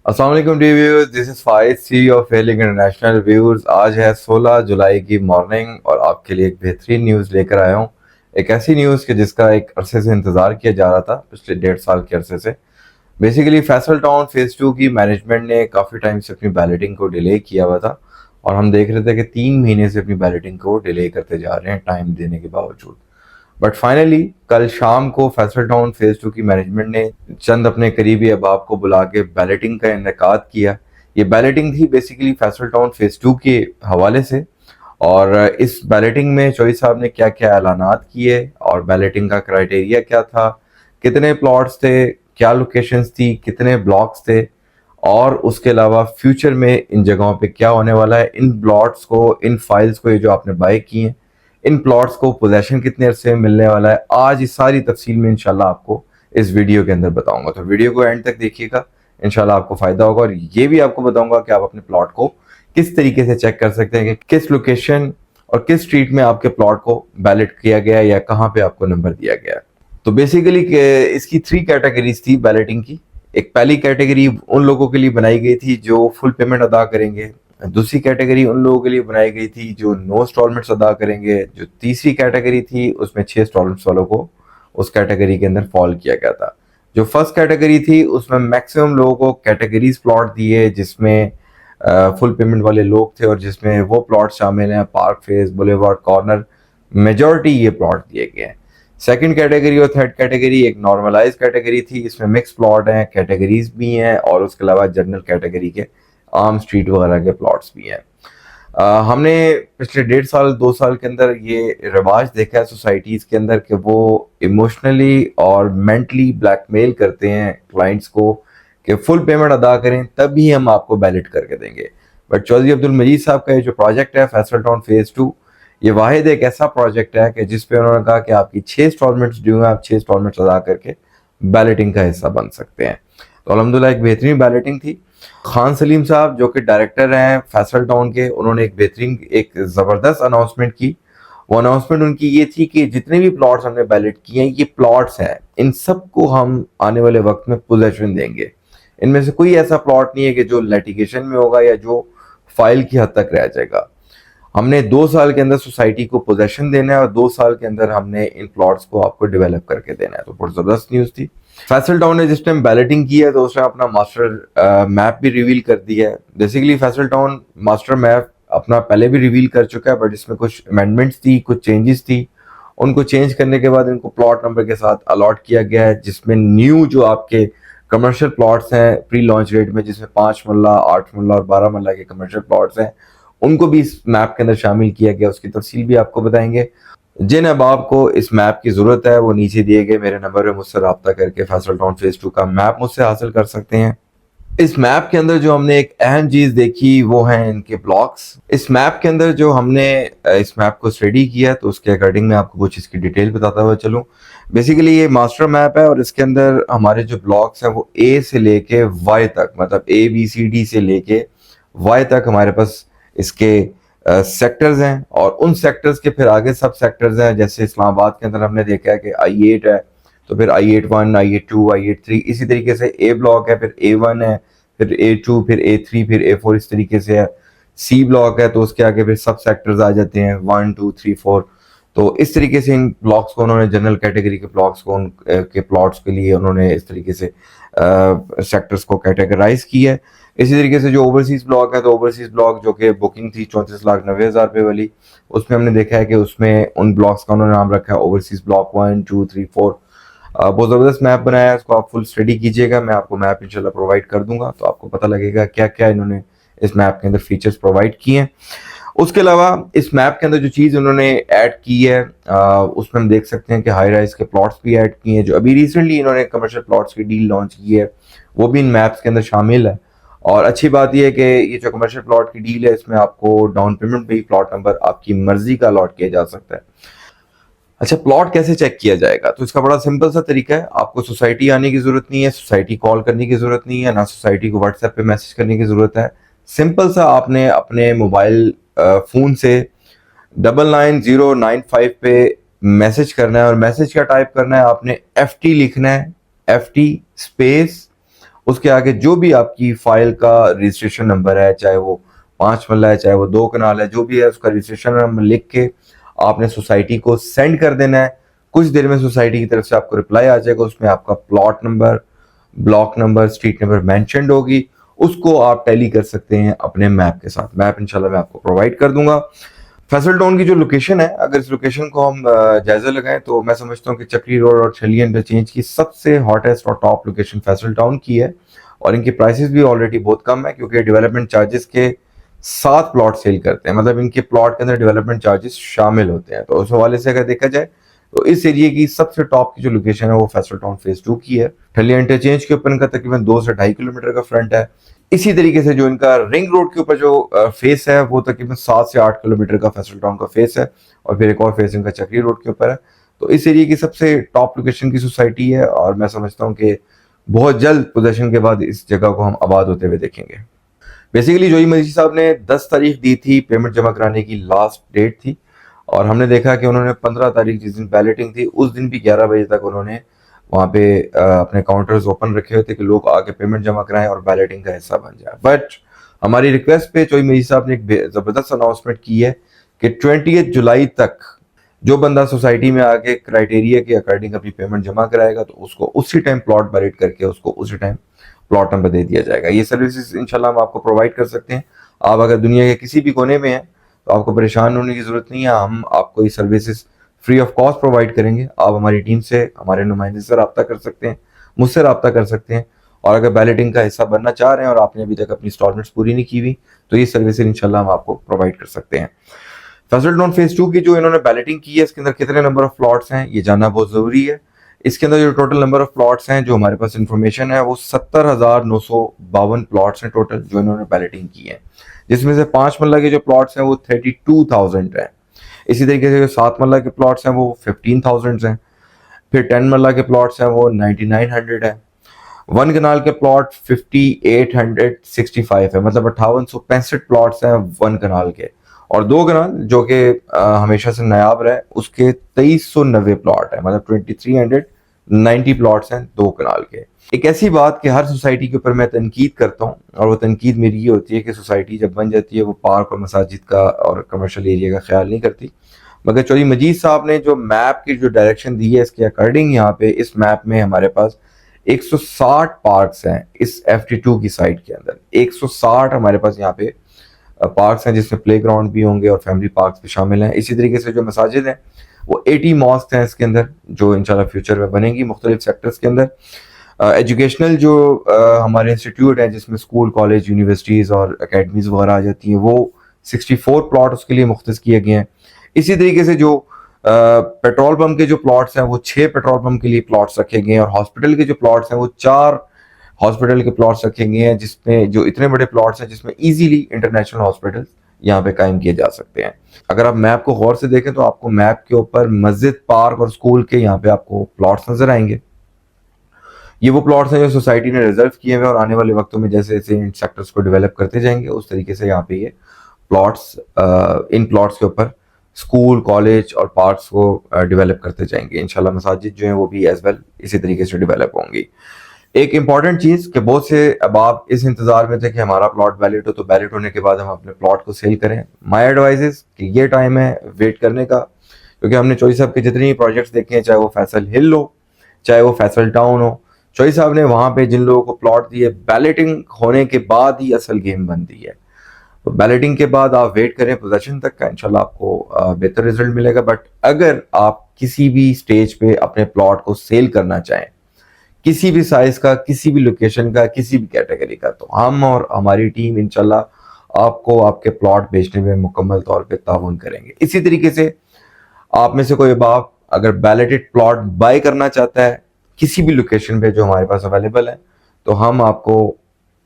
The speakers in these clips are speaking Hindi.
अस्सलाम वालेकुम reviewers, this is Faiz C of feeling international viewers. आज है 16 जुलाई की मॉर्निंग और आपके लिए एक बेहतरीन न्यूज़ लेकर आया हूँ। एक ऐसी न्यूज़ कि जिसका एक अरसे से इंतज़ार किया जा रहा था, पिछले 1.5 साल के अरसे से। बेसिकली फैसल टाउन फेज़ 2 की मैनेजमेंट ने काफ़ी टाइम से अपनी बैलेटिंग को डिले किया हुआ था और हम देख रहे थे कि 3 महीने से अपनी बैलेटिंग को डिले करते जा रहे हैं टाइम देने के बावजूद। बट फाइनली कल शाम को फैसल टाउन फेज 2 की मैनेजमेंट ने चंद अपने करीबी अहबाब को बुला के बैलेटिंग का इनेकाद किया। ये बैलेटिंग थी बेसिकली फैसल टाउन फेज 2 के हवाले से। और इस बैलेटिंग में चौधरी साहब ने क्या क्या ऐलानात किए और बैलेटिंग का क्राइटेरिया क्या था, कितने प्लॉट्स थे, क्या लोकेशंस थी, कितने ब्लॉक्स थे, और उसके अलावा फ्यूचर में इन जगहों पे क्या होने वाला है, इन प्लॉट्स को, इन फाइल्स को, ये जो आपने बाय किए हैं, इन प्लॉट्स को पोजेशन कितने अरसे में मिलने वाला है, आज इस सारी तफसील में इंशाल्लाह आपको इस वीडियो के अंदर बताऊंगा। तो वीडियो को एंड तक देखिएगा, इंशाल्लाह आपको फायदा होगा। और ये भी आपको बताऊंगा कि आप अपने प्लॉट को किस तरीके से चेक कर सकते हैं कि किस लोकेशन और किस स्ट्रीट में आपके प्लॉट को बैलेट किया गया या कहाँ पे आपको नंबर दिया गया। तो बेसिकली इसकी 3 कैटेगरीज थी बैलेटिंग की। एक पहली कैटेगरी उन लोगों के लिए बनाई गई थी जो फुल पेमेंट अदा करेंगे। दूसरी कैटेगरी उन लोगों के लिए बनाई गई थी जो नो इंस्टॉलमेंट्स अदा करेंगे। जो तीसरी कैटेगरी थी उसमें 6 इंस्टॉलमेंट्स वालों को उस कैटेगरी के अंदर फॉल किया गया था। जो फर्स्ट कैटेगरी थी उसमें मैक्सिमम लोगों को कैटेगरीज प्लॉट दिए जिसमें फुल पेमेंट वाले लोग थे और जिसमें वो प्लॉट शामिल हैं park face, boulevard, corner, majority ये प्लॉट दिए गए हैं। सेकंड कैटेगरी और थर्ड कैटेगरी एक नॉर्मलाइज कैटेगरी थी, इसमें मिक्स प्लॉट हैं, कैटेगरीज भी हैं और उसके अलावा जनरल कैटेगरी के आम स्ट्रीट वगैरह के प्लॉट्स भी हैं। हमने पिछले 1.5 साल 2 साल के अंदर ये रिवाज देखा है सोसाइटीज़ के अंदर कि वो इमोशनली और मेंटली ब्लैकमेल करते हैं क्लाइंट्स को कि फुल पेमेंट अदा करें तभी हम आपको बैलेट करके देंगे। बट चौधरी अब्दुल मजीद साहब का ये जो प्रोजेक्ट है फैसल टाउन फेज 2, ये वाहिद एक ऐसा प्रोजेक्ट है कि जिस पे उन्होंने कहा कि आपकी 6 इंस्टॉलमेंट्स ड्यू हैं, आप 6 इंस्टॉलमेंट्स अदा करके बैलेटिंग का हिस्सा बन सकते हैं। तो अल्हम्दुलिल्लाह एक बेहतरीन बैलेटिंग थी। खान सलीम साहब जो कि डायरेक्टर हैं फैसल टाउन के, उन्होंने एक बेहतरीन एक ज़बरदस्त अनाउंसमेंट की। वो अनाउंसमेंट उनकी ये थी कि जितने भी प्लॉट्स हमने बैलेट किए हैं ये प्लॉट्स हैं, इन सबको हम आने वाले वक्त में पोजेशन देंगे। इनमें से कोई ऐसा प्लॉट नहीं है कि जो लिटिगेशन में होगा या जो फाइल की हद तक रह जाएगा। हमने 2 साल के अंदर सोसाइटी को पोजेशन देना है और 2 साल के अंदर हमने इन प्लॉट्स को आपको डेवलप करके देना है। तो बहुत ज़बरदस्त न्यूज़ थी। फैसल टाउन ने जिस टाइम बैलेटिंग की है तो उस टाइम अपना मास्टर मैप भी रिवील कर दिया है। Basically Faisal town master map अपना पहले भी रिवील कर चुका है, बट इसमें कुछ अमेंडमेंट्स थी, कुछ चेंजेस थी। उनको चेंज करने के बाद इनको प्लॉट नंबर के साथ अलॉट किया गया है, जिसमें न्यू जो आपके कमर्शियल प्लॉट्स हैं प्री लॉन्च रेट में, जिसमें 5 मल्ला, 8 मल्ला और 12 मल्ला के कमर्शियल प्लॉट्स हैं, उनको भी इस मैप के अंदर शामिल किया गया। उसकी तफसील भी आपको बताएंगे। जिन अहबाब को इस मैप की ज़रूरत है वो नीचे दिए गए मेरे नंबर पर मुझसे रब्ता करके फैसल टाउन फेज 2 का मैप मुझसे हासिल कर सकते हैं। इस मैप के अंदर जो हमने एक अहम चीज़ देखी वो है इनके ब्लॉक्स। इस मैप के अंदर जो हमने इस मैप को स्टडी किया तो उसके अकॉर्डिंग मैं आपको कुछ इसकी डिटेल बताता हुआ चलूँ। बेसिकली ये मास्टर मैप है और इसके अंदर हमारे जो ब्लॉक्स हैं वो ए से लेके वाई तक, मतलब ABCD से लेके वाई तक हमारे पास इसके सेक्टर्स हैं और उन सेक्टर्स के फिर आगे सब सेक्टर्स हैं। जैसे इस्लामाबाद के अंदर हमने देखा है कि I8 है, तो फिर I8-1, I8-2, I8-3, इसी तरीके से A ब्लॉक है, फिर A1 है, फिर A2, फिर A3, फिर A4, इस तरीके से है। C ब्लॉक है तो उसके आगे फिर सब सेक्टर्स आ जाते हैं 1, 2, 3, 4। तो इस तरीके से इन ब्लॉक्स को उन्होंने जनरल कैटेगरी के ब्लॉक्स को के प्लॉट्स के लिए उन्होंने इस तरीके से सेक्टर्स को कैटेगराइज किया है। इसी तरीके से जो ओवरसीज ब्लॉक है, तो ओवरसीज ब्लॉक जो कि बुकिंग थी 34,90,000 रुपये वाली, उसमें हमने देखा है कि उसमें उन ब्लॉक्स का उन्होंने नाम रखा है ओवरसीज ब्लॉक 1, 2, 3, 4। बहुत ज़बरदस्त मैप बनाया है, इसको आप फुल स्टडी कीजिएगा। मैं आपको मैप इंशाल्लाह प्रोवाइड कर दूंगा तो आपको पता लगेगा क्या क्या इन्होंने इस मैप के अंदर फीचर्स प्रोवाइड किए हैं। उसके अलावा इस मैप के अंदर जो चीज़ उन्होंने ऐड की है उसमें हम देख सकते हैं कि हाई राइज के प्लॉट्स भी ऐड किए हैं। जो अभी रिसेंटली इन्होंने कमर्शियल प्लॉट्स की डील लॉन्च की है वो भी इन मैप्स के अंदर शामिल है। और अच्छी बात यह है कि ये जो कमर्शियल प्लॉट की डील है इसमें आपको डाउन पेमेंट भी प्लॉट नंबर आपकी मर्जी का अलॉट किया जा सकता है। अच्छा, प्लॉट कैसे चेक किया जाएगा? तो इसका बड़ा सिंपल सा तरीका है। आपको सोसाइटी आने की जरूरत नहीं है, सोसाइटी कॉल करने की जरूरत नहीं है, ना सोसाइटी को व्हाट्सएप पे मैसेज करने की जरूरत है। सिंपल सा आपने अपने मोबाइल फोन से 99095 पे मैसेज करना है और मैसेज क्या टाइप करना है, आपने FT लिखना है, FT स्पेस उसके आगे जो भी आपकी फाइल का रजिस्ट्रेशन नंबर है, चाहे वो 5 मरला है, चाहे वो 2 कनाल है, जो भी है उसका रजिस्ट्रेशन नंबर लिख के आपने सोसाइटी को सेंड कर देना है। कुछ देर में सोसाइटी की तरफ से आपको रिप्लाई आ जाएगा, उसमें आपका plot number, block number, street number mentioned होगी। उसको आप टैली कर सकते हैं अपने मैप के साथ। मैप इंशाल्लाह मैं आपको प्रोवाइड कर दूंगा। फैसल टाउन की जो लोकेशन है, अगर इस लोकेशन को हम जायजा लगाएं तो मैं समझता हूँ कि चक्री रोड और छलिया इंटरचेंज की सबसे हॉटेस्ट और टॉप लोकेशन फैसल टाउन की है। और इनके प्राइसेस भी ऑलरेडी बहुत कम है, क्योंकि डेवलपमेंट चार्जेस के साथ प्लॉट सेल करते हैं, मतलब इनके प्लॉट के अंदर डेवलपमेंट चार्जेस शामिल होते हैं। तो उस हवाले से अगर देखा जाए तो इस एरिया की सबसे टॉप की जो लोकेशन है वो फैसल टाउन फेज 2 की है। ठलिया इंटरचेंज के ऊपर इनका तकरीबन 2 से 2.5 किलोमीटर का फ्रंट है। इसी तरीके से जो इनका रिंग रोड के ऊपर जो फेस है वो तकरीबन 7 से 8 किलोमीटर का फैसल टाउन का फेस है, और फिर एक और फेस इनका चक्री रोड के ऊपर है। तो इस एरिया की सबसे टॉप लोकेशन की सोसाइटी है, और मैं समझता हूँ कि बहुत जल्द पोजेशन के बाद इस जगह को हम आबाद होते हुए देखेंगे। बेसिकली जोई मजीद साहब ने 10 तारीख दी थी, पेमेंट जमा कराने की लास्ट डेट थी, और हमने देखा कि उन्होंने 15 तारीख जिस दिन बैलेटिंग थी उस दिन भी 11 बजे तक उन्होंने वहाँ पे अपने काउंटर्स ओपन रखे हुए थे कि लोग आके पेमेंट जमा कराएं और बैलेटिंग का हिस्सा बन जाए। बट हमारी रिक्वेस्ट पे चोई मजीद साहब ने एक जबरदस्त अनाउंसमेंट की है कि 20 जुलाई तक जो बंदा सोसाइटी में आके क्राइटेरिया के अकॉर्डिंग अपनी पेमेंट जमा कराएगा तो उसको उसी टाइम प्लॉट बैलेट करके उसको उसी टाइम प्लॉट नंबर दे दिया जाएगा। ये सर्विसेज इंशाल्लाह हम आपको प्रोवाइड कर सकते हैं। आप अगर दुनिया के किसी भी कोने में हैं तो आपको परेशान होने की जरूरत नहीं है, हम आपको ये services free of cost provide करेंगे। आप हमारी टीम से, हमारे नुमाइंदे से रब्ता कर सकते हैं, मुझसे रब्ता कर सकते हैं। और अगर बैलेटिंग का हिस्सा बनना चाह रहे हैं और आपने अभी तक अपनी इंस्टॉलमेंट्स पूरी नहीं की हुई तो ये सर्विसेज इंशाल्लाह हम आपको प्रोवाइड कर सकते हैं। फैसल टाउन फेज 2 की जो इन्होंने बैलेटिंग की है इसके अंदर कितने नंबर ऑफ प्लॉट्स हैं ये जानना बहुत जरूरी है। इसके अंदर जो टोटल नंबर ऑफ प्लॉट्स हैं जो हमारे पास इंफॉर्मेशन है वो 70,952 प्लॉट्स हैं टोटल जो इन्होंने बैलेटिंग की है, जिसमें से 5 मरला के जो प्लॉट्स हैं वो 32,000 हैं। इसी तरीके से जो 7 मरला के प्लॉट्स हैं वो 15,000 हैं। फिर 10 मरला के प्लॉट्स हैं वो 9900 है। 1 कनाल के प्लॉट 5865 है, मतलब 5865 प्लॉट्स हैं 1 कनाल के। और 2 कनाल जो कि हमेशा से नायाब रहे उसके 2390 प्लॉट है, मतलब 2390 प्लॉट्स हैं 2 कनाल के। एक ऐसी बात कि हर सोसाइटी के ऊपर मैं तनकीद करता हूँ, और वो तनकीद मेरी ये होती है कि सोसाइटी जब बन जाती है वो पार्क और मसाजिद का और कमर्शियल एरिया का ख्याल नहीं करती। मगर चौधरी मजीद साहब ने जो मैप की जो डायरेक्शन दी है इसके अकॉर्डिंग यहाँ पे इस मैप में हमारे पास 160 पार्क्स हैं इस FT2 की साइड के अंदर। 160 हमारे पास यहाँ पे पार्क्स हैं जिसमें प्ले ग्राउंड भी होंगे और फैमिली पार्क्स भी शामिल हैं। इसी तरीके से जो मसाजिद हैं वो 80 मॉस्क हैं इसके अंदर जो इंशाल्लाह फ्यूचर में बनेंगी मुख्तलिफ सेक्टर्स के अंदर। एजुकेशनल जो हमारे इंस्टीट्यूट हैं जिसमें स्कूल, कॉलेज, यूनिवर्सिटीज़ और अकेडमीज़ वगैरह आ जाती हैं वो 64 प्लॉट उसके लिए मुख्तस किए गए हैं। इसी तरीके से जो पेट्रोल पंप के जो प्लॉट्स हैं वो 6 पेट्रोल पंप के लिए प्लॉट्स रखे गए हैं, और हॉस्पिटल के जो प्लॉट्स हैं वो 4 हॉस्पिटल के प्लॉट्स रखे गए हैं, जिसमें जो इतने बड़े प्लॉट्स हैं जिसमें इजीली इंटरनेशनल हॉस्पिटल यहाँ पे कायम किए जा सकते हैं। अगर आप मैप को गौर से देखें तो आपको मैप के ऊपर मस्जिद, पार्क और स्कूल के यहाँ पे आपको प्लॉट्स नजर आएंगे। ये वो प्लॉट्स हैं जो सोसाइटी ने रिजर्व किए हुए और आने वाले वक्तों में जैसे जैसे इन सेक्टर्स को डेवलप करते जाएंगे उस तरीके से यहाँ पे ये प्लॉट्स, इन प्लॉट्स के ऊपर स्कूल, कॉलेज और पार्क्स को डेवलप करते जाएंगे। इंशाल्लाह मसाजिद जो हैं वो भी एज वेल इसी तरीके से डेवलप होंगी। एक इंपॉर्टेंट चीज कि बहुत से अब आप इस इंतजार में थे कि हमारा प्लॉट वैलिड हो तो वैलिड होने के बाद हम अपने प्लॉट को सेल करें। माय एडवाइस कि ये टाइम है वेट करने का, क्योंकि हमने चौधरी साहब के जितने भी प्रोजेक्ट्स देखे हैं, चाहे वो फैसल हिल हो, चाहे वो फैसल टाउन हो, चौधरी साहब ने वहां पे जिन लोगों को प्लॉट दिए बैलेटिंग होने के बाद ही असल गेम बनती है। तो बैलेटिंग के बाद आप वेट करें पोजीशन तक का, इंशाल्लाह आपको बेहतर रिजल्ट मिलेगा। बट अगर आप किसी भी स्टेज पे अपने प्लॉट को सेल करना चाहें, किसी भी साइज का, किसी भी लोकेशन का, किसी भी कैटेगरी का, तो हम और हमारी टीम इंशाल्लाह आपको आपके प्लॉट बेचने में मुकम्मल तौर पे ताउन करेंगे। इसी तरीके से आप में से कोई बाप अगर बैलेटेड प्लॉट बाय करना चाहता है किसी भी लोकेशन पे जो हमारे पास अवेलेबल है, तो हम आपको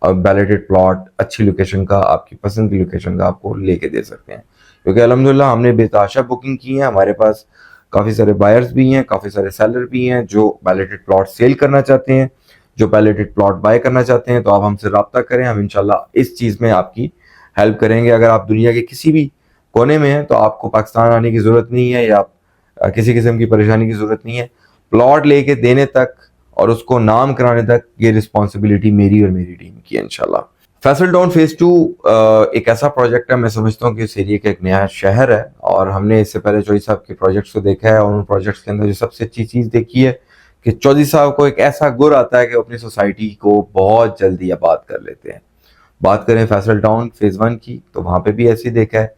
बैलेटेड प्लॉट अच्छी लोकेशन का, आपकी पसंद की लोकेशन का आपको लेके दे सकते हैं। क्योंकि अल्हम्दुलिल्लाह हमने बेताशा बुकिंग की है, हमारे पास काफ़ी सारे बायर्स भी हैं, काफ़ी सारे सेलर भी हैं जो बैलेटेड प्लॉट सेल करना चाहते हैं, जो बैलेटेड प्लॉट बाय करना चाहते हैं। तो आप हमसे रब्ता करें, हम इंशाल्लाह इस चीज़ में आपकी हेल्प करेंगे। अगर आप दुनिया के किसी भी कोने में हैं तो आपको पाकिस्तान आने की ज़रूरत नहीं है, या किसी किस्म की परेशानी की ज़रूरत नहीं है। प्लॉट लेके देने तक और उसको नाम कराने तक ये रिस्पॉन्सिबिलिटी मेरी और मेरी टीम की है इंशाल्लाह। फैसल टाउन फेज 2 एक ऐसा प्रोजेक्ट है, मैं समझता हूँ कि इस एरिया का एक नया शहर है, और हमने इससे पहले चौधरी साहब के प्रोजेक्ट्स को देखा है, और उन प्रोजेक्ट्स के अंदर जो सबसे अच्छी चीज़ देखी है कि चौधरी साहब को एक ऐसा गुर आता है कि अपनी सोसाइटी को बहुत जल्दी आबाद कर लेते हैं। बात करें फैसल टाउन फेज 1 की तो वहाँ पे भी ऐसे देखा है,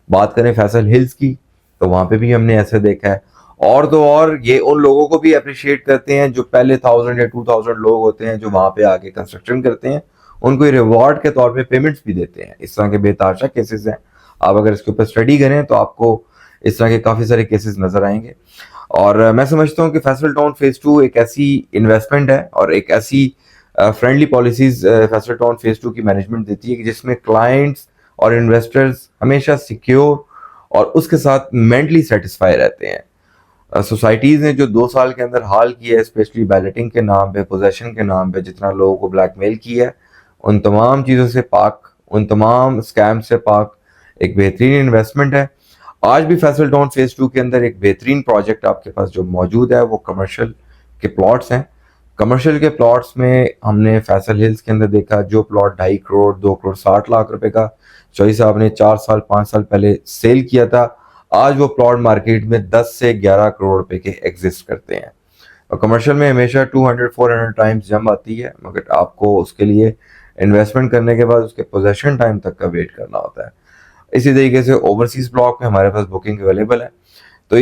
बात करें फैसल हिल्स की तो वहाँ पे भी हमने ऐसे देखा है, और तो और ये उन लोगों को भी अप्रिशिएट करते हैं जो पहले 1000 या 2000 लोग होते हैं जो वहाँ पे आके कंस्ट्रक्शन करते हैं, उनको रिवॉर्ड के तौर पे पेमेंट्स भी देते हैं। इस तरह के बेताशा केसेस हैं, आप अगर इसके ऊपर स्टडी करें तो आपको इस तरह के काफ़ी सारे केसेस नजर आएंगे। और मैं समझता हूँ कि फैसल टाउन फेज 2 एक ऐसी इन्वेस्टमेंट है और एक ऐसी friendly policies Faisal town phase 2 की मैनेजमेंट देती है कि जिसमें क्लाइंट्स और इन्वेस्टर्स हमेशा सिक्योर और उसके साथ मेंटली सेटिस्फाई रहते हैं। सोसाइटीज़ ने जो 2 साल के अंदर हाल किया है, स्पेशली बैलेटिंग के नाम पे, पोजेशन के नाम पे जितना लोगों को ब्लैकमेल किया है, उन तमाम चीज़ों से पाक, उन तमाम स्कैम से पाक एक बेहतरीन इन्वेस्टमेंट है। आज भी फैसल टाउन फेज 2 के अंदर एक बेहतरीन प्रोजेक्ट आपके पास जो मौजूद है वो कमर्शियल के प्लॉट्स हैं। कमर्शियल के प्लॉट्स में हमने फैसल हिल्स के अंदर देखा जो प्लॉट 2.5 करोड़ 2 करोड़ 60 लाख रुपए का चौधरी साहब ने 4 साल 5 साल पहले सेल किया था, आज वो प्लॉट मार्केट में 10 से 11 करोड़ रुपए के एग्जिस्ट करते हैं। और कमर्शियल में हमेशा 200-400 टाइम्स जम आती है, मगर आपको उसके लिए इन्वेस्टमेंट करने के बाद उसके पोजेशन टाइम तक का वेट करना होता है। इसी तरीके से ओवरसीज ब्लॉक में हमारे पास बुकिंग अवेलेबल है। तो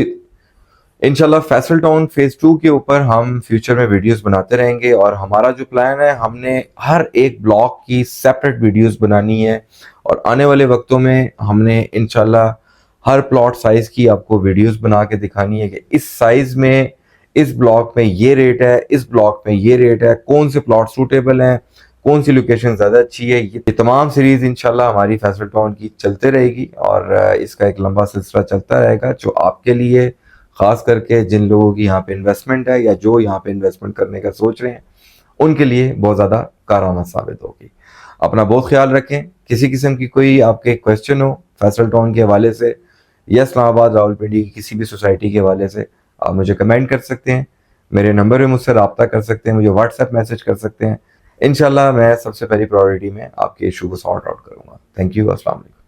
इंशाल्लाह फैसल टाउन फेज 2 के ऊपर हम फ्यूचर में वीडियोस बनाते रहेंगे, और हमारा जो प्लान है हमने हर एक ब्लॉक की सेपरेट वीडियोस बनानी है, और आने वाले वक्तों में हमने इंशाल्लाह हर प्लॉट साइज की आपको वीडियोस बना के दिखानी है कि इस साइज में इस ब्लॉक में ये रेट है, इस ब्लॉक में ये रेट है, कौन से प्लॉट सूटेबल हैं, कौन सी लोकेशन ज़्यादा अच्छी है। ये तमाम सीरीज इंशाल्लाह हमारी फैसल टाउन की चलते रहेगी, और इसका एक लंबा सिलसिला चलता रहेगा जो आपके लिए, ख़ास करके जिन लोगों की यहाँ पे इन्वेस्टमेंट है या जो यहाँ पे इन्वेस्टमेंट करने का सोच रहे हैं, उनके लिए बहुत ज़्यादा कारआमद साबित होगी। अपना बहुत ख्याल रखें। किसी किस्म की कोई आपके क्वेश्चन हो फैसल टाउन के हवाले से या इस्लामाबाद रावलपिंडी की किसी भी सोसाइटी के हवाले से, आप मुझे कमेंट कर सकते हैं, मेरे नंबर पे मुझसे रब्ता कर सकते हैं, मुझे व्हाट्सएप मैसेज कर सकते हैं। इंशाल्लाह मैं सबसे पहली प्रायोरिटी में आपके इशू को सॉर्ट आउट करूँगा। Thank you. अस्सलाम वालेकुम।